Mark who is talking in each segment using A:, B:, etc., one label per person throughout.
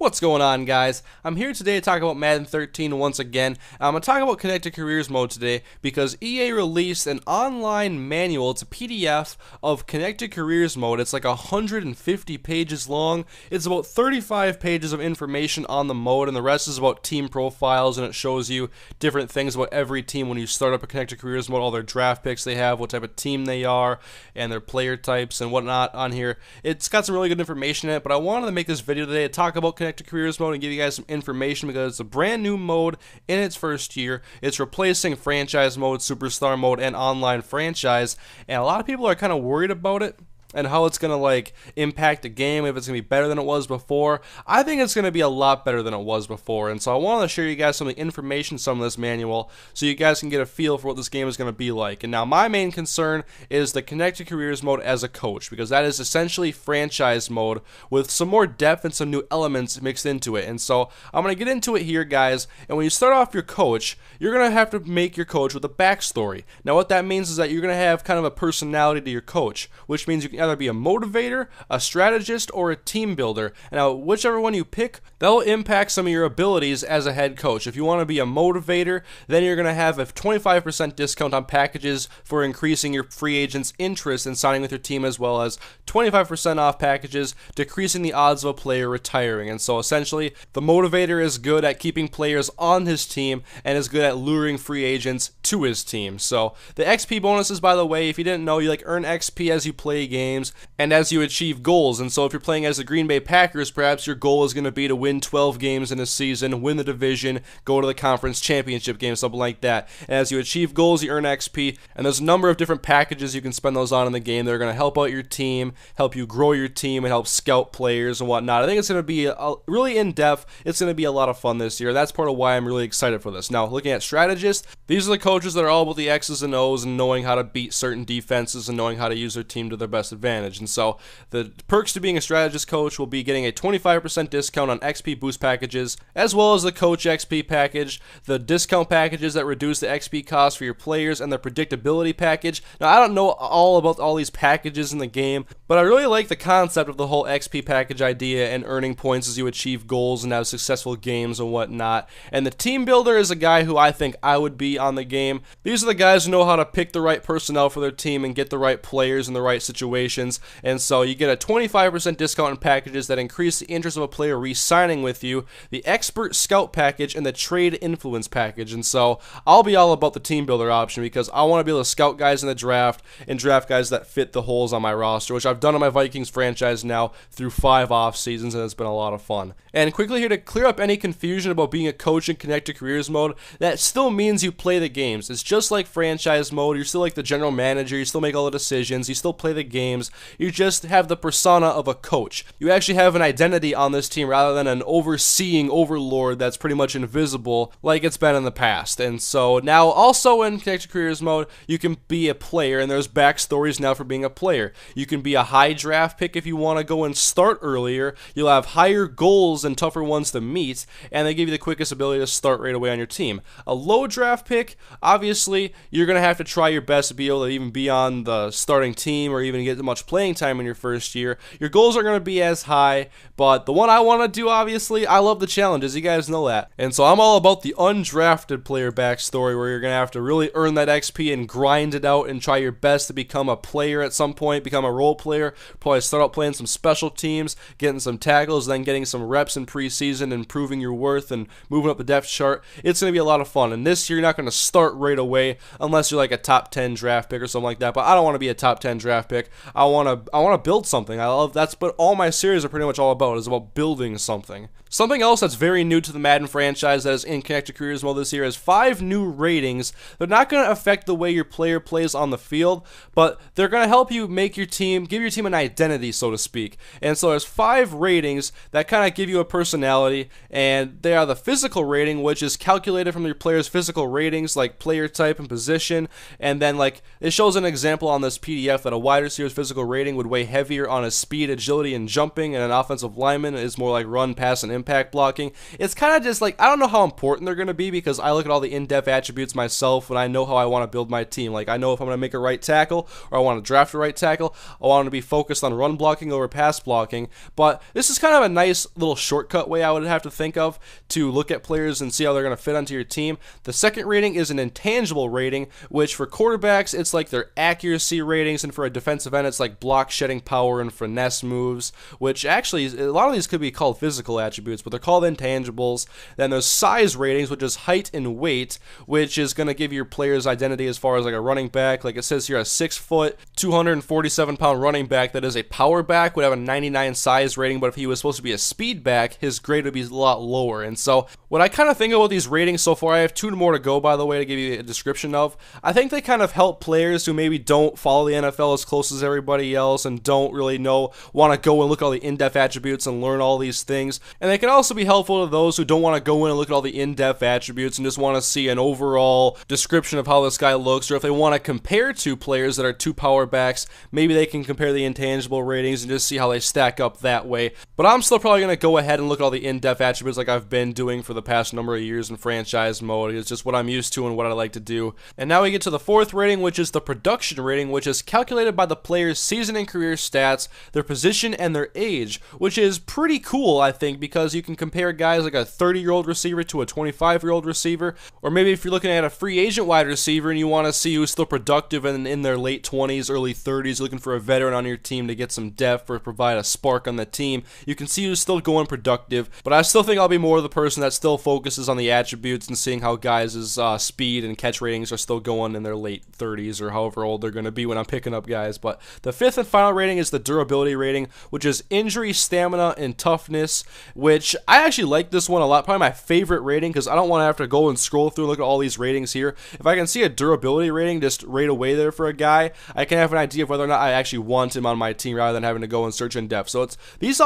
A: What's going on, guys? I'm here today to talk about Madden 13 once again. I'm going to talk about Connected Careers mode today because EA released an online manual. It's a PDF of Connected Careers mode. It's like 150 pages long. It's about 35 pages of information on the mode, and the rest is about team profiles, and it shows you different things about every team when you start up a Connected Careers mode, all their draft picks they have, what type of team they are, and their player types and whatnot on here. It's got some really good information in it, but I wanted to make this video today to talk about Connected Careers mode and give you guys some information because it's a brand new mode in its first year. It's replacing franchise mode, superstar mode, and online franchise, and a lot of people are kind of worried about it and how it's going to like impact the game, if it's going to be better than it was before. I think it's going to be a lot better than it was before, and so I want to share you guys some of the information, some of this manual, so you guys can get a feel for what this game is going to be like. And now my main concern is the Connected Careers mode as a coach, because that is essentially franchise mode with some more depth and some new elements mixed into it. And so I'm going to get into it here, guys, and when you start off your coach, you're going to have to make your coach with a backstory. Now what that means is that you're going to have kind of a personality to your coach, which means you can either be a motivator, a strategist, or a team builder. And now, whichever one you pick, that'll impact some of your abilities as a head coach. If you want to be a motivator, then you're going to have a 25% discount on packages for increasing your free agent's interest in signing with your team, as well as 25% off packages, decreasing the odds of a player retiring. And so essentially, the motivator is good at keeping players on his team and is good at luring free agents to his team. So the XP bonuses, by the way, if you didn't know, you like earn XP as you play games and as you achieve goals. And so if you're playing as the Green Bay Packers, perhaps your goal is going to be to win 12 games in a season, win the division, go to the conference championship game, something like that. And as you achieve goals, you earn XP, and there's a number of different packages you can spend those on in the game that are going to help out your team, help you grow your team, and help scout players and whatnot. I think it's going to be really in-depth. It's going to be a lot of fun this year. That's part of why I'm really excited for this. Now, looking at strategists, these are the coaches that are all about the X's and O's and knowing how to beat certain defenses and knowing how to use their team to their best advantage. And so the perks to being a strategist coach will be getting a 25% discount on XP boost packages, as well as the coach XP package, the discount packages that reduce the XP cost for your players, and the predictability package. Now, I don't know all about all these packages in the game, but I really like the concept of the whole XP package idea and earning points as you achieve goals and have successful games and whatnot. And the team builder is a guy who I think I would be on the game. These are the guys who know how to pick the right personnel for their team and get the right players in the right situations. And so you get a 25% discount on packages that increase the interest of a player re-signing with you, the expert scout package, and the trade influence package. And so I'll be all about the team builder option because I want to be able to scout guys in the draft and draft guys that fit the holes on my roster, which I've done on my Vikings franchise now through 5 off seasons, and it's been a lot of fun. And quickly here to clear up any confusion about being a coach in Connected Careers mode, that still means you play the games. It's just like franchise mode. You're still like the general manager. You still make all the decisions. You still play the games. You just have the persona of a coach. You actually have an identity on this team rather than an overseeing overlord that's pretty much invisible like it's been in the past. And so now also in Connected Careers mode, you can be a player, and there's backstories now for being a player. You can be a high draft pick if you want to go and start earlier. You'll have higher goals and tougher ones to meet, and they give you the quickest ability to start right away on your team. A low draft pick, obviously, you're going to have to try your best to be able to even be on the starting team or even get much playing time in your first year. Your goals are going to be as high, but the one I want to do, obviously, I love the challenges. You guys know that. And so I'm all about the undrafted player backstory where you're going to have to really earn that XP and grind it out and try your best to become a player at some point, become a role player, probably start out playing some special teams, getting some tackles, then getting some reps in preseason and proving your worth and moving up the depth chart. It's going to be a lot of fun. And this year, you're not going to start right away unless you're like a top 10 draft pick or something like that. But I don't want to be a top 10 draft pick. I want to build something. I love that's what all my series are pretty much all about, is about building something. Something else that's very new to the Madden franchise that is in Connected Careers mode this year is 5 new ratings. They're not going to affect the way your player plays on the field, but they're going to help you make your team, give your team an identity, so to speak. And so there's 5 ratings that kind of give you a personality, and they are the physical rating, which is calculated from your player's physical ratings, like player type and position, and then like it shows an example on this PDF that a wide receiver's physical rating would weigh heavier on his speed, agility, and jumping, and an offensive lineman is more like run, pass, and impact blocking. It's kind of just like, I don't know how important they're going to be because I look at all the in-depth attributes myself and I know how I want to build my team. Like, I know if I'm going to make a right tackle or I want to draft a right tackle, I want to be focused on run blocking over pass blocking. But this is kind of a nice little shortcut way I would have to think of to look at players and see how they're going to fit onto your team. The second rating is an intangible rating, which for quarterbacks, it's like their accuracy ratings, and for a defensive end, it's like block shedding power and finesse moves, which actually, a lot of these could be called physical attributes, but they're called intangibles. Then there's size ratings, which is height and weight, which is going to give your player's identity as far as like a running back. Like it says here, a 6 foot, 247 pound running back that is a power back would have a 99 size rating, but if he was supposed to be a speed back, his grade would be a lot lower. And so what I kind of think about these ratings so far, I have 2 more to go, by the way, to give you a description of. I think they kind of help players who maybe don't follow the NFL as close as everybody else and don't really want to go and look at all the in-depth attributes and learn all these things. And they can also be helpful to those who don't want to go in and look at all the in-depth attributes and just want to see an overall description of how this guy looks, or if they want to compare two players that are 2 power backs, maybe they can compare the intangible ratings and just see how they stack up that way. But I'm still probably going to go ahead and look at all the in-depth attributes like I've been doing for the past number of years in franchise mode. It's just what I'm used to and what I like to do. And now we get to the fourth rating, which is the production rating, which is calculated by the player's season and career stats, their position, and their age, which is pretty cool, I think, because you can compare guys like a 30-year-old receiver to a 25-year-old receiver, or maybe if you're looking at a free agent wide receiver and you want to see who's still productive and in their late 20s, early 30s, looking for a veteran on your team to get some depth or provide a spark on the team, you can see who's still going productive. But I still think I'll be more of the person that still focuses on the attributes and seeing how guys' speed and catch ratings are still going in their late 30s or however old they're going to be when I'm picking up guys. But the fifth and final rating is the durability rating, which is injury, stamina, and toughness, which I actually like this one a lot. Probably my favorite rating because I don't want to have to go and scroll through and look at all these ratings here. If I can see a durability rating just right away there for a guy, I can have an idea of whether or not I actually want him on my team rather than having to go and search in depth. So these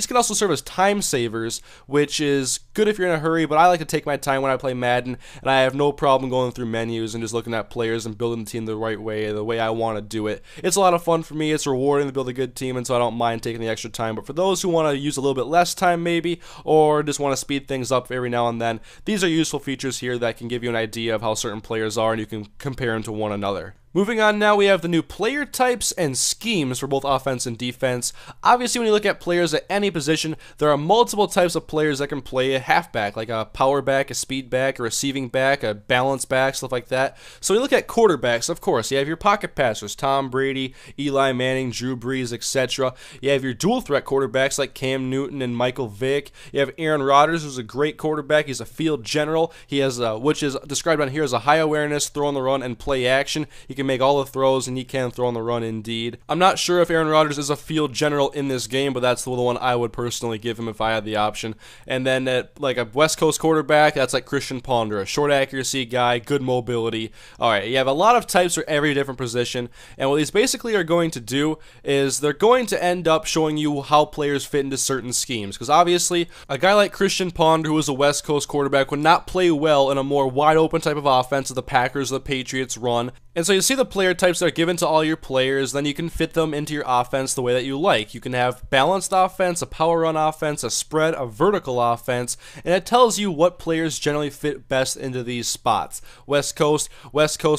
A: can also serve as time savers, which is good if you're in a hurry, but I like to take my time when I play Madden, and I have no problem going through menus and just looking at players and building the team the right way, the way I want to do it. It's a lot of fun for me. It's rewarding to build a good team, and so I don't mind taking the extra time. But for those who want to use a little bit less time maybe, or just want to speed things up every now and then, these are useful features here that can give you an idea of how certain players are, and you can compare them to one another. Moving on now, we have the new player types and schemes for both offense and defense. Obviously, when you look at players at any position, there are multiple types of players that can play a halfback, like a power back, a speed back, a receiving back, a balance back, stuff like that. So we look at quarterbacks, of course. You have your pocket passers, Tom Brady, Eli Manning, Drew Brees, etc. You have your dual threat quarterbacks like Cam Newton and Michael Vick. You have Aaron Rodgers, who's a great quarterback. He's a field general. He has, which is described on here as a high awareness, throw on the run, and play action. He can make all the throws, and he can throw on the run indeed. I'm not sure if Aaron Rodgers is a field general in this game, but that's the one I would personally give him if I had the option. And then at like a West Coast quarterback, that's like Christian Ponder, a short accuracy guy, good mobility. Alright, you have a lot of types for every different position, and what these basically are going to do is they're going to end up showing you how players fit into certain schemes, because obviously a guy like Christian Ponder, who is a West Coast quarterback, would not play well in a more wide open type of offense that the Packers or the Patriots run. And so you see the player types that are given to all your players, then you can fit them into your offense the way that you like. You can have balanced offense, a power run offense, a spread, a vertical offense, and it tells you what players generally fit best into these spots. West Coast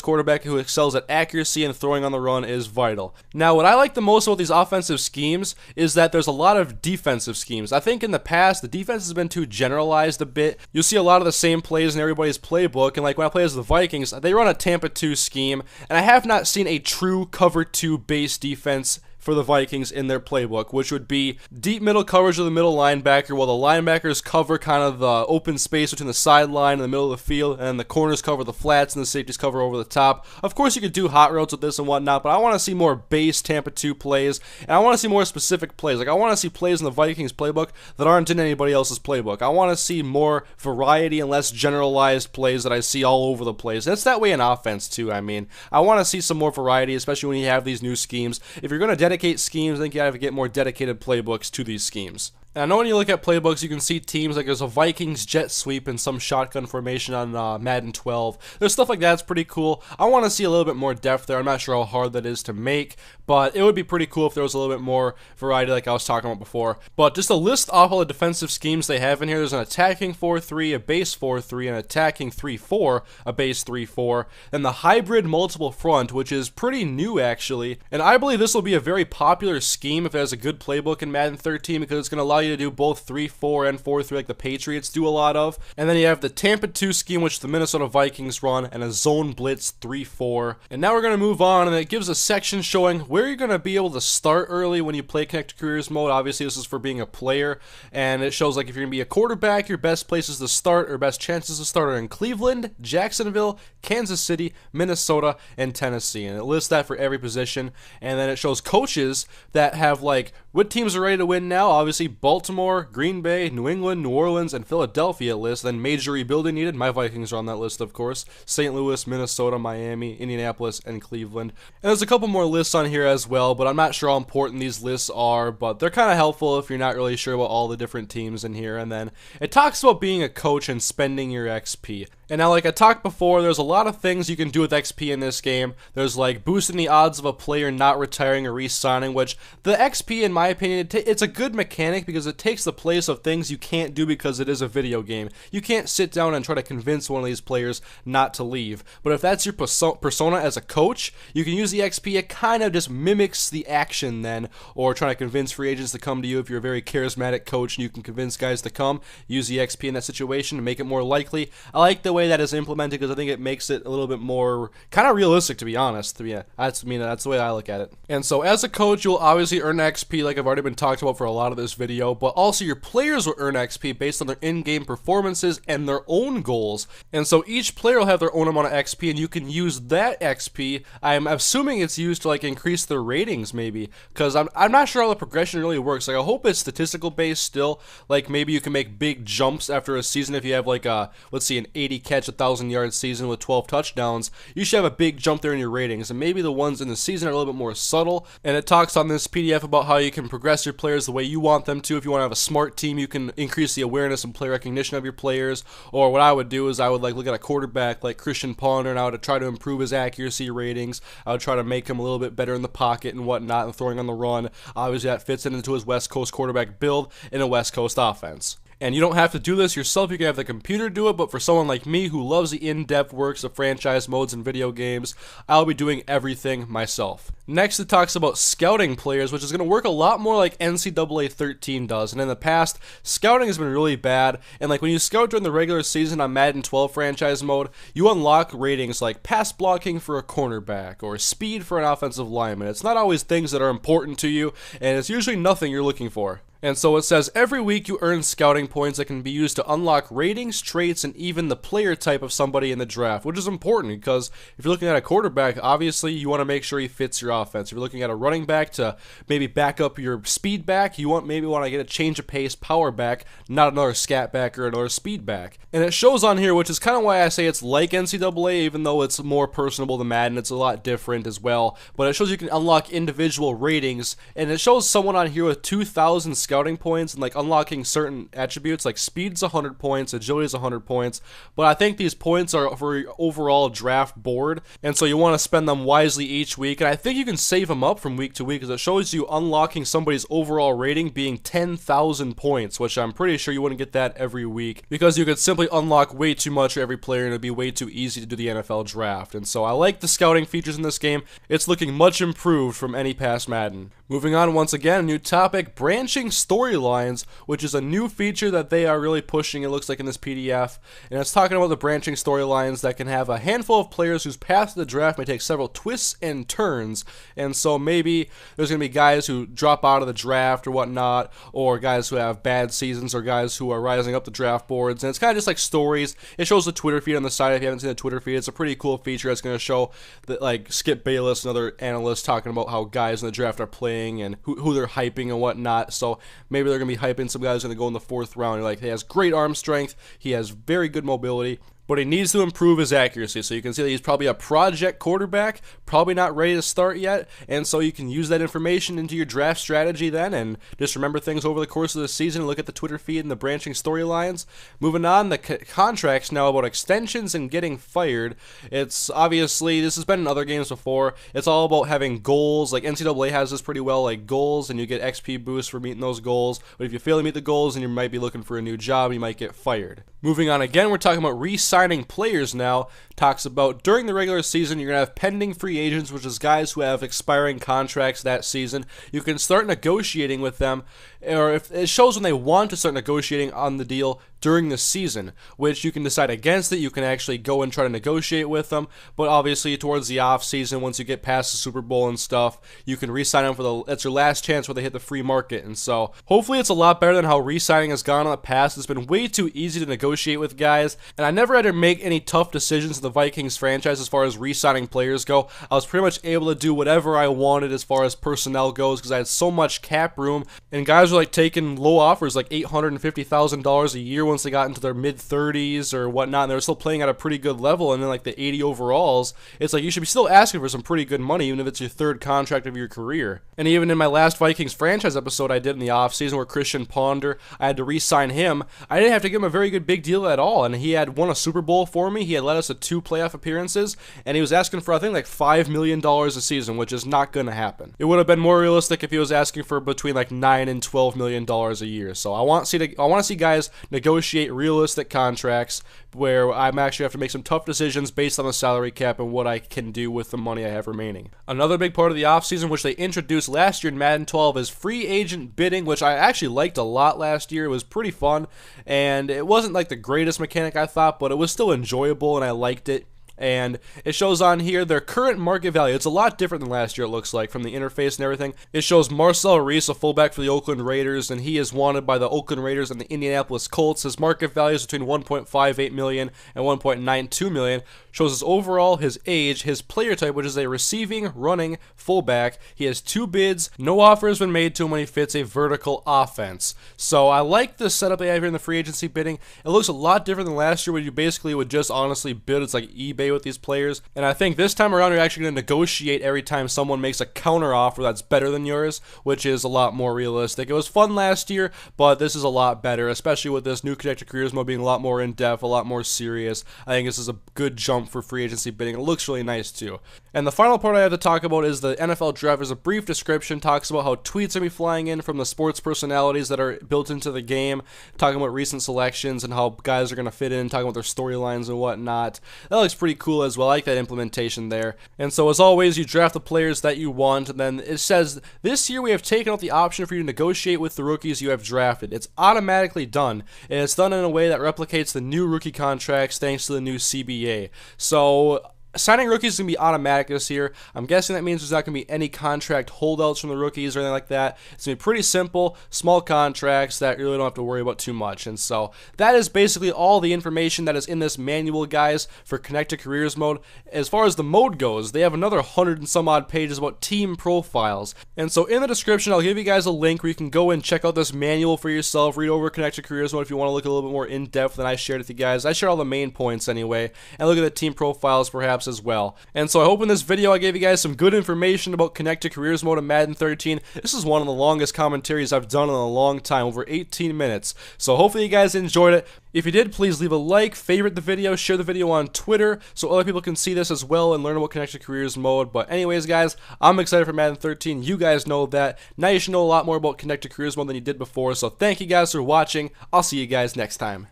A: quarterback who excels at accuracy and throwing on the run is vital. Now, what I like the most about these offensive schemes is that there's a lot of defensive schemes. I think in the past, the defense has been too generalized a bit. You'll see a lot of the same plays in everybody's playbook, and like when I play as the Vikings, they run a Tampa 2 scheme, and I have not seen a true cover 2 base defense for the Vikings in their playbook, which would be deep middle coverage of the middle linebacker, while the linebackers cover kind of the open space between the sideline and the middle of the field, and the corners cover the flats and the safeties cover over the top. Of course, you could do hot routes with this and whatnot, but I want to see more base Tampa 2 plays, and I want to see more specific plays. Like, I want to see plays in the Vikings playbook that aren't in anybody else's playbook. I want to see more variety and less generalized plays that I see all over the place. And it's that way in offense, too. I mean, I want to see some more variety, especially when you have these new schemes. If you're going to dedicate schemes, I think you have to get more dedicated playbooks to these schemes. And I know when you look at playbooks, you can see teams like there's a Vikings jet sweep and some shotgun formation on Madden 12. There's stuff like that's pretty cool. I want to see a little bit more depth there. I'm not sure how hard that is to make, but it would be pretty cool if there was a little bit more variety like I was talking about before. But just to list off all the defensive schemes they have in here, there's an attacking 4-3, a base 4-3, an attacking 3-4, a base 3-4, and the hybrid multiple front, which is pretty new actually. And I believe this will be a very popular scheme if it has a good playbook in Madden 13 because it's going to allow you to do both 3-4 and 4-3 like the Patriots do a lot of. And then you have the Tampa 2 scheme, which the Minnesota Vikings run, and a zone blitz 3-4. And now we're going to move on, and it gives a section showing where you're going to be able to start early when you play Connected Careers mode. Obviously this is for being a player, and it shows like if you're going to be a quarterback, your best places to start or best chances to start are in Cleveland, Jacksonville, Kansas City, Minnesota, and Tennessee. And it lists that for every position. And then it shows coaches that have like what teams are ready to win now. Obviously Baltimore, Green Bay, New England, New Orleans, and Philadelphia list. Then major rebuilding needed. My Vikings are on that list, of course. St. Louis, Minnesota, Miami, Indianapolis, and Cleveland. And there's a couple more lists on here as well, but I'm not sure how important these lists are, but they're kind of helpful if you're not really sure about all the different teams in here. And then it talks about being a coach and spending your XP. And now, like I talked before, there's a lot of things you can do with XP in this game. There's like boosting the odds of a player not retiring or re-signing, which the XP, in my opinion, it's a good mechanic because it takes the place of things you can't do because it is a video game. You can't sit down and try to convince one of these players not to leave. But if that's your persona as a coach, you can use the XP. It kind of just mimics the action then, or trying to convince free agents to come to you. If you're a very charismatic coach and you can convince guys to come, use the XP in that situation to make it more likely. I like the way that is implemented because I think it makes it a little bit more kind of realistic, to be honest. Yeah, that's the way I look at it. And so as a coach, you'll obviously earn XP like I've already been talked about for a lot of this video, but also your players will earn XP based on their in-game performances and their own goals. And so each player will have their own amount of XP, and you can use that XP. I'm assuming it's used to like increase their ratings maybe, because I'm not sure how the progression really works. Like I hope it's statistical based still. Like maybe you can make big jumps after a season if you have like a, let's see, an 80 catch 1,000-yard season with 12 touchdowns. You should have a big jump there in your ratings, and maybe the ones in the season are a little bit more subtle. And it talks on this PDF about how you can progress your players the way you want them to. If you want to have a smart team, you can increase the awareness and play recognition of your players. Or what I would do is I would like look at a quarterback like Christian Ponder, and I would try to improve his accuracy ratings. I would try to make him a little bit better in the pocket and whatnot, and throwing on the run. Obviously that fits into his West Coast quarterback build in a West Coast offense. And you don't have to do this yourself, you can have the computer do it, but for someone like me who loves the in-depth works of franchise modes and video games, I'll be doing everything myself. Next, it talks about scouting players, which is going to work a lot more like NCAA 13 does. And in the past, scouting has been really bad, and like when you scout during the regular season on Madden 12 franchise mode, you unlock ratings like pass blocking for a cornerback or speed for an offensive lineman. It's not always things that are important to you, and it's usually nothing you're looking for. And so it says every week you earn scouting points that can be used to unlock ratings, traits, and even the player type of somebody in the draft, which is important because if you're looking at a quarterback, obviously you want to make sure he fits your offense. If you're looking at a running back to maybe back up your speed back, you maybe want to get a change of pace power back, not another scat back or another speed back. And it shows on here, which is kind of why I say it's like NCAA, even though it's more personable than Madden. It's a lot different as well, but it shows you can unlock individual ratings, and it shows someone on here with 2,000 scouting points and like unlocking certain attributes like speed's 100 points, agility is 100 points, but I think these points are for your overall draft board, and so you want to spend them wisely each week. And I think you can save them up from week to week because it shows you unlocking somebody's overall rating being 10,000 points, which I'm pretty sure you wouldn't get that every week because you could simply unlock way too much for every player and it'd be way too easy to do the NFL draft. And so I like the scouting features in this game. It's looking much improved from any past Madden. Moving on, once again, a new topic, branching storylines, which is a new feature that they are really pushing, it looks like, in this PDF. And it's talking about the branching storylines that can have a handful of players whose path to the draft may take several twists and turns. And so maybe there's going to be guys who drop out of the draft or whatnot, or guys who have bad seasons, or guys who are rising up the draft boards. And it's kind of just like stories. It shows the Twitter feed on the side. If you haven't seen the Twitter feed, it's a pretty cool feature. It's going to show that, like, Skip Bayless and other analysts talking about how guys in the draft are playing and who they're hyping and whatnot. So maybe they're going to be hyping some guys going to go in the 4th round. You're like, he has great arm strength, he has very good mobility, but he needs to improve his accuracy. So you can see that he's probably a project quarterback, probably not ready to start yet, and so you can use that information into your draft strategy then, and just remember things over the course of the season. Look at the Twitter feed and the branching storylines. Moving on, the contracts now about extensions and getting fired. It's obviously, this has been in other games before, it's all about having goals. Like NCAA has this pretty well, like goals, and you get XP boosts for meeting those goals, but if you fail to meet the goals, then you might be looking for a new job, you might get fired. Moving on again, we're talking about re-signing players now. Talks about during the regular season, you're going to have pending free agents, which is guys who have expiring contracts that season. You can start negotiating with them, or if it shows when they want to start negotiating on the deal during the season, which you can decide against it. You can actually go and try to negotiate with them, but obviously towards the off season, once you get past the Super Bowl and stuff, you can re-sign them that's your last chance where they hit the free market. And so hopefully it's a lot better than how re-signing has gone in the past. It's been way too easy to negotiate with guys, and I never had to make any tough decisions in the Vikings franchise as far as re-signing players go. I was pretty much able to do whatever I wanted as far as personnel goes because I had so much cap room, and guys were like taking low offers like $850,000 a year once they got into their mid-30s or whatnot, and they were still playing at a pretty good level, and then like the 80 overalls, it's like you should be still asking for some pretty good money even if it's your third contract of your career. And even in my last Vikings franchise episode I did in the offseason where Christian Ponder, I had to re-sign him, I didn't have to give him a very good big deal at all, and he had won a Super Bowl for me, he had led us to 2 playoff appearances, and he was asking for I think like $5 million a season, which is not going to happen. It would have been more realistic if he was asking for between like $9 and $12 million a year. So I want to see guys negotiate realistic contracts where I'm actually have to make some tough decisions based on the salary cap and what I can do with the money I have remaining. Another big part of the offseason, which they introduced last year in Madden 12, is free agent bidding, which I actually liked a lot last year. It was pretty fun, and it wasn't like the greatest mechanic I thought, but it was still enjoyable and I liked it. And it shows on here their current market value. It's a lot different than last year, it looks like, from the interface and everything. It shows Marcel Reese, a fullback for the Oakland Raiders, and he is wanted by the Oakland Raiders and the Indianapolis Colts. His market value is between $1.58 million and $1.92 million. Shows his overall, his age, his player type, which is a receiving, running fullback. He has 2 bids. No offer has been made to him when he fits a vertical offense. So I like the setup they have here in the free agency bidding. It looks a lot different than last year where you basically would just honestly bid. It's like eBay with these players. And I think this time around you're actually going to negotiate every time someone makes a counter offer that's better than yours, which is a lot more realistic. It was fun last year, but this is a lot better, especially with this new Connected Careers mode being a lot more in-depth, a lot more serious. I think this is a good jump for free agency bidding. It looks really nice too. And the final part I have to talk about is the NFL draft. There's a brief description, talks about how tweets are be flying in from the sports personalities that are built into the game, talking about recent selections and how guys are going to fit in, talking about their storylines and whatnot. That looks pretty cool as well. I like that implementation there. And so as always, you draft the players that you want, and then it says, this year we have taken out the option for you to negotiate with the rookies you have drafted. It's automatically done, and it's done in a way that replicates the new rookie contracts thanks to the new CBA. So signing rookies is going to be automatic this year. I'm guessing that means there's not going to be any contract holdouts from the rookies or anything like that. It's going to be pretty simple, small contracts that you really don't have to worry about too much. And so that is basically all the information that is in this manual, guys, for Connected Careers mode. As far as the mode goes, they have another 100 and some odd pages about team profiles. And so in the description, I'll give you guys a link where you can go and check out this manual for yourself, read over Connected Careers mode if you want to look a little bit more in-depth than I shared with you guys. I share all the main points anyway, and look at the team profiles perhaps as well. And so I hope in this video I gave you guys some good information about Connected Careers mode in Madden 13. This is one of the longest commentaries I've done in a long time, over 18 minutes. So hopefully you guys enjoyed it. If you did, please leave a like, favorite the video, share the video on Twitter so other people can see this as well and learn about Connected Careers mode. But anyways, guys, I'm excited for Madden 13. You guys know that. Now you should know a lot more about Connected Careers mode than you did before. So thank you guys for watching. I'll see you guys next time.